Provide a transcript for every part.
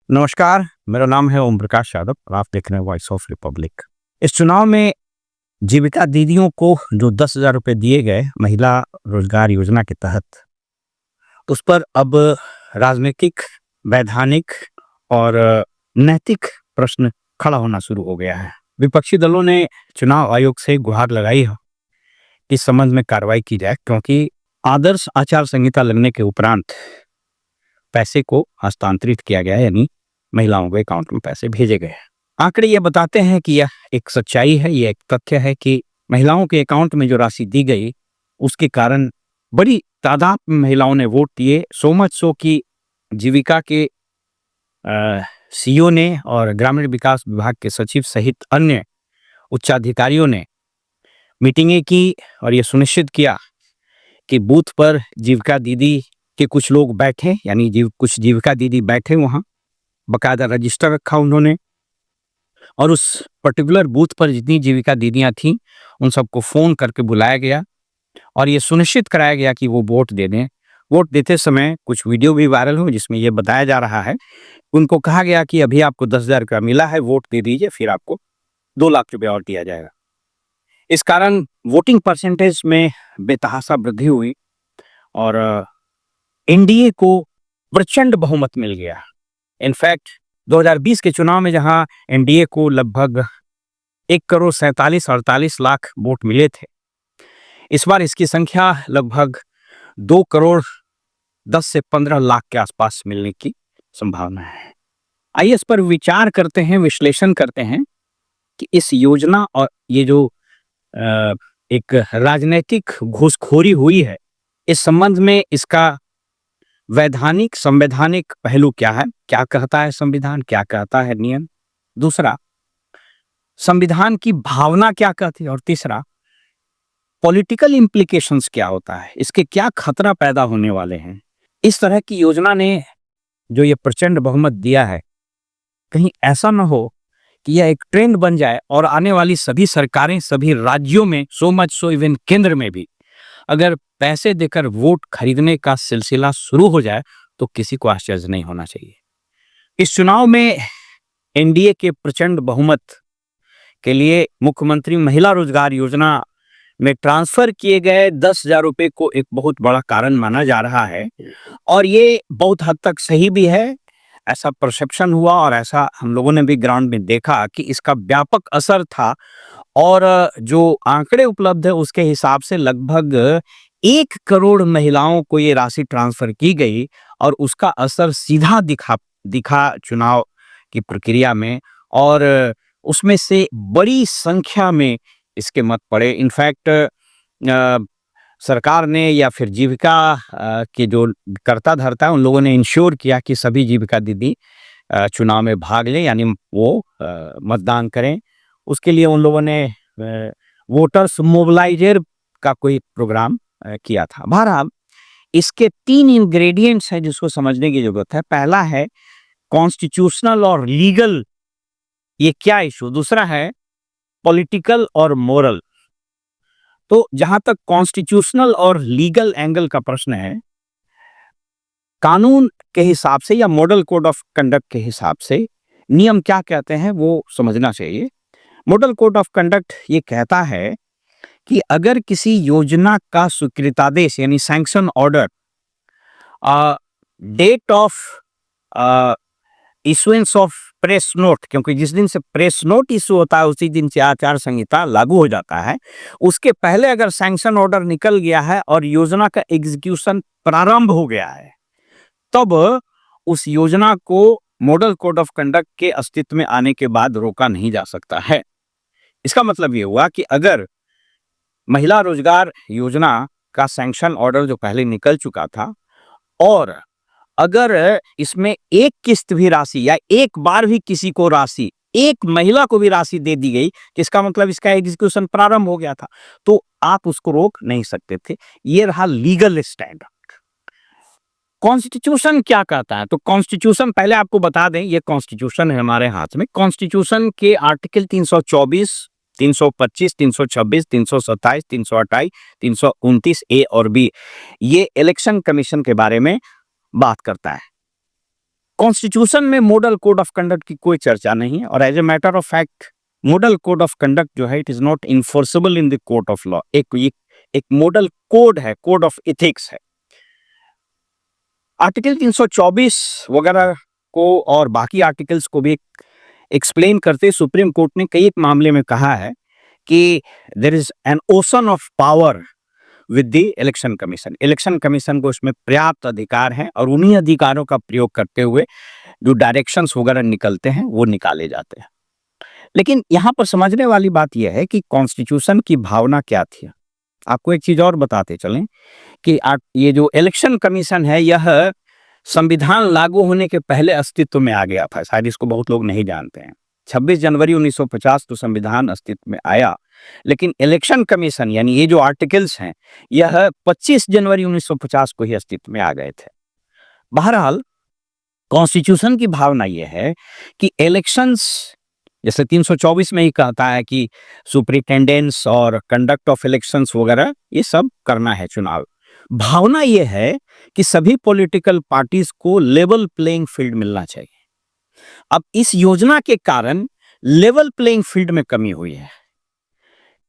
नमस्कार, मेरा नाम है ओम प्रकाश यादव और आप देख रहे हैं वॉइस ऑफ रिपब्लिक। इस चुनाव में जीविका दीदियों को जो 10,000 रुपए दिए गए महिला रोजगार योजना के तहत, उस पर अब राजनीतिक, वैधानिक और नैतिक प्रश्न खड़ा होना शुरू हो गया है। विपक्षी दलों ने चुनाव आयोग से गुहार लगाई है कि इस संबंध में कार्रवाई की जाए, क्योंकि आदर्श आचार संहिता लगने के उपरांत पैसे को हस्तांतरित किया गया है, यानी महिलाओं के अकाउंट में पैसे भेजे गए हैं। आंकड़े ये बताते हैं कि यह एक सच्चाई है, यह एक तथ्य है कि महिलाओं के अकाउंट में जो राशि दी गई, उसके कारण बड़ी तादाद में महिलाओं ने वोट दिए। सो मच सो कि जीविका के सीईओ ने और ग्रामीण विकास विभाग के सचिव सहित अन्य उच्चाधिकारियों ने मीटिंगें की और ये सुनिश्चित किया कि बूथ पर जीविका दीदी के कुछ लोग बैठे, यानी कुछ जीविका दीदी बैठे वहां, बकायदा रजिस्टर रखा उन्होंने और उस पर्टिकुलर बूथ पर जितनी जीविका दीदियां थीं उन सबको फोन करके बुलाया गया और ये सुनिश्चित कराया गया कि वो वोट दे दें। वोट देते समय कुछ वीडियो भी वायरल हुए जिसमें ये बताया जा रहा है, उनको कहा गया कि अभी आपको 10,000 रुपया मिला है, वोट दे दीजिए, फिर आपको 2 लाख रुपया और दिया जाएगा। इस कारण वोटिंग परसेंटेज में बेतहाशा वृद्धि हुई और एनडीए को प्रचंड बहुमत मिल गया। इनफैक्ट 2020 के चुनाव में जहां एनडीए को लगभग 1,47,48,00,000 वोट मिले थे, इस बार इसकी संख्या लगभग 2,10 से 15 लाख के आसपास मिलने की संभावना है। आइए इस पर विचार करते हैं, विश्लेषण करते हैं कि इस योजना और ये जो एक राजनीतिक घूसखोरी हुई है, इस संबंध में इसका वैधानिक, संवैधानिक पहलू क्या है, क्या कहता है संविधान, क्या कहता है नियम। दूसरा, संविधान की भावना क्या कहती है और तीसरा, पॉलिटिकल इम्प्लीकेशंस क्या होता है, इसके क्या खतरा पैदा होने वाले हैं। इस तरह की योजना ने जो ये प्रचंड बहुमत दिया है, कहीं ऐसा ना हो कि यह एक ट्रेंड बन जाए और आने वाली सभी सरकारें, सभी राज्यों में, सो मच सो इवन केंद्र में भी अगर पैसे देकर वोट खरीदने का सिलसिला शुरू हो जाए तो किसी को आश्चर्य नहीं होना चाहिए। इस चुनाव में एनडीए के प्रचंड बहुमत के लिए मुख्यमंत्री महिला रोजगार योजना में ट्रांसफर किए गए 10,000 रुपए को एक बहुत बड़ा कारण माना जा रहा है और ये बहुत हद तक सही भी है। ऐसा परसेप्शन हुआ और ऐसा हम लोगों ने भी ग्राउंड में देखा कि इसका व्यापक असर था और जो आंकड़े उपलब्ध है उसके हिसाब से लगभग 1 करोड़ महिलाओं को ये राशि ट्रांसफर की गई और उसका असर सीधा दिखा चुनाव की प्रक्रिया में और उसमें से बड़ी संख्या में इसके मत पड़े। इनफैक्ट सरकार ने या फिर जीविका के जो कर्ता धर्ता है उन लोगों ने इंश्योर किया कि सभी जीविका दीदी चुनाव में भाग लें, यानी वो मतदान करें। उसके लिए उन लोगों ने वोटर्स मोबिलाइजर का कोई प्रोग्राम किया था। बहरहाल इसके 3 इंग्रेडिएंट्स हैं जिसको समझने की जरूरत है। पहला है कॉन्स्टिट्यूशनल और लीगल, ये क्या इशू। दूसरा है पॉलिटिकल और मोरल। तो जहां तक कॉन्स्टिट्यूशनल और लीगल एंगल का प्रश्न है, कानून के हिसाब से या मॉडल कोड ऑफ कंडक्ट के हिसाब से नियम क्या कहते हैं वो समझना चाहिए। मॉडल कोड ऑफ कंडक्ट ये कहता है कि अगर किसी योजना का स्वीकृतादेश यानी sanction order date of issuance of press note, क्योंकि जिस दिन से प्रेस नोट इशू होता है उसी दिन से आचार संहिता लागू हो जाता है, उसके पहले अगर सैंक्शन ऑर्डर निकल गया है और योजना का एग्जीक्यूशन प्रारंभ हो गया है, तब उस योजना को मॉडल कोड ऑफ कंडक्ट के अस्तित्व में आने के बाद रोका नहीं जा सकता है। इसका मतलब ये हुआ कि अगर महिला रोजगार योजना का सैंक्शन ऑर्डर जो पहले निकल चुका था और अगर इसमें एक किस्त भी राशि या एक बार भी किसी को राशि, एक महिला को भी राशि दे दी गई, इसका मतलब इसका एग्जीक्यूशन प्रारंभ हो गया था, तो आप उसको रोक नहीं सकते थे। ये रहा लीगल स्टैंड। कॉन्स्टिट्यूशन क्या कहता है, तो कॉन्स्टिट्यूशन पहले आपको बता दें, ये कॉन्स्टिट्यूशन है हमारे हाथ में। कॉन्स्टिट्यूशन के आर्टिकल 324, 325, 326, 327, 328, 329 ए और बी ये इलेक्शन कमीशन के बारे में बात करता है। कॉन्स्टिट्यूशन में मॉडल कोड ऑफ कंडक्ट की कोई चर्चा नहीं है और as a matter of fact model code of conduct जो है it is not enforceable in the court of law. एक मॉडल कोड है, कोड ऑफ इथिक्स है। आर्टिकल 324 वगैरह को और बाकी आर्टिकल्स को भी एक्सप्लेन करते सुप्रीम कोर्ट ने कई एक मामले में कहा है कि there is an ocean of power with the election commission. Election commission को उसमें पर्याप्त अधिकार हैं और उन्हीं अधिकारों का प्रयोग करते हुए जो डायरेक्शंस वगैरह निकलते हैं वो निकाले जाते हैं। लेकिन यहाँ पर समझने वाली बात यह है कि कॉन्स्टिट्यूशन की भावना क्या थी। आपको एक चीज और बताते चलें कि ये जो इलेक्शन कमीशन है यह संविधान लागू होने के पहले अस्तित्व में आ गया था। शायद इसको बहुत लोग नहीं जानते हैं। 26 जनवरी 1950 तो संविधान अस्तित्व में आया, लेकिन इलेक्शन कमीशन यानी ये जो आर्टिकल्स हैं यह 25 जनवरी 1950 को ही अस्तित्व में आ गए थे। बहरहाल कॉन्स्टिट्यूशन की भावना यह है कि इलेक्शंस जैसे 324 में ही कहता है कि सुपरिटेंडेंस और कंडक्ट ऑफ इलेक्शंस वगैरह ये सब करना है चुनाव। भावना यह है कि सभी पॉलिटिकल पार्टीज को लेवल प्लेइंग फील्ड मिलना चाहिए। अब इस योजना के कारण लेवल प्लेइंग फील्ड में कमी हुई है।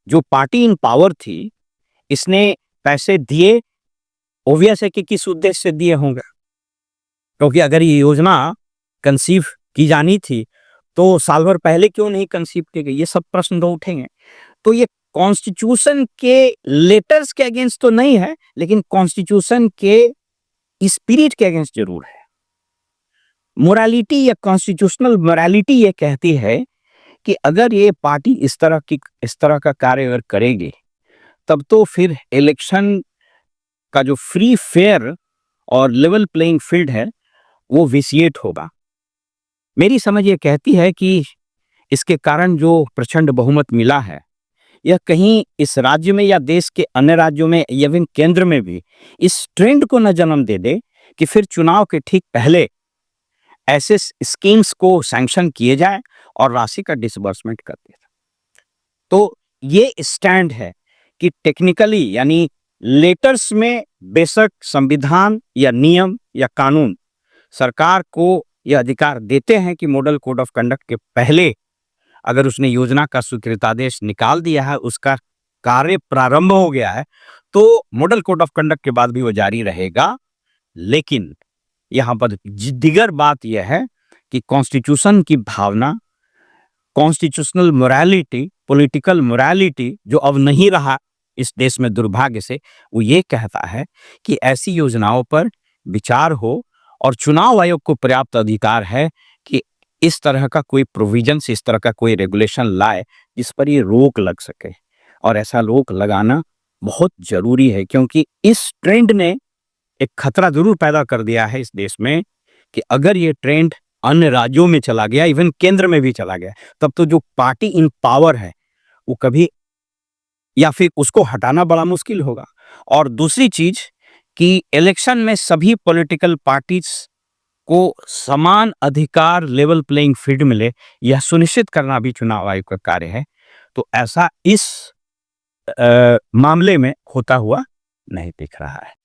जो पार्टी इन पावर थी इसने पैसे दिए, ऑब्वियस है कि किस उद्देश्य से दिए होंगे, क्योंकि अगर ये योजना कंसीव की जानी थी तो साल भर पहले क्यों नहीं कंसीव की गई, ये सब प्रश्न तो उठेंगे। तो ये कॉन्स्टिट्यूशन के लेटर्स के अगेंस्ट तो नहीं है, लेकिन कॉन्स्टिट्यूशन के स्पिरिट के अगेंस्ट जरूर है। मोरालिटी या कॉन्स्टिट्यूशनल मोरालिटी ये कहती है कि अगर ये पार्टी इस तरह का कार्य अगर करेगी तब तो फिर इलेक्शन का जो फ्री फेयर और लेवल प्लेइंग फील्ड है वो विसिएट होगा। मेरी समझ ये कहती है कि इसके कारण जो प्रचंड बहुमत मिला है यह कहीं इस राज्य में या देश के अन्य राज्यों में या फिर केंद्र में भी इस ट्रेंड को न जन्म दे दे कि फिर चुनाव के ठीक पहले ऐसे स्कीम्स को सैंक्शन किए जाए और राशि का डिसबर्समेंट कर दिया। तो ये स्टैंड है कि टेक्निकली यानी लेटर्स में बेशक संविधान या नियम या कानून सरकार को यह अधिकार देते हैं कि मॉडल कोड ऑफ कंडक्ट के पहले अगर उसने योजना का स्वीकृतादेश निकाल दिया है, उसका कार्य प्रारंभ हो गया है, तो मॉडल कोड ऑफ कंडक्ट के बाद भी वो जारी रहेगा। लेकिन यहां पर दिगर बात यह है कि कॉन्स्टिट्यूशन की भावना, कॉन्स्टिट्यूशनल मोरालिटी, पॉलिटिकल मोरालिटी जो अब नहीं रहा इस देश में दुर्भाग्य से, वो ये कहता है कि ऐसी योजनाओं पर विचार हो और चुनाव आयोग को पर्याप्त अधिकार है कि इस तरह का कोई प्रोविजन, इस तरह का कोई रेगुलेशन लाए जिस पर ये रोक लग सके। और ऐसा रोक लगाना बहुत जरूरी है, क्योंकि इस ट्रेंड ने एक खतरा जरूर पैदा कर दिया है इस देश में कि अगर ये ट्रेंड अन्य राज्यों में चला गया, इवन केंद्र में भी चला गया, तब तो जो पार्टी इन पावर है वो कभी या फिर उसको हटाना बड़ा मुश्किल होगा। और दूसरी चीज कि इलेक्शन में सभी पॉलिटिकल पार्टीज को समान अधिकार, लेवल प्लेइंग फील्ड मिले, यह सुनिश्चित करना भी चुनाव आयोग का कार्य है। तो ऐसा इस मामले में होता हुआ नहीं दिख रहा है।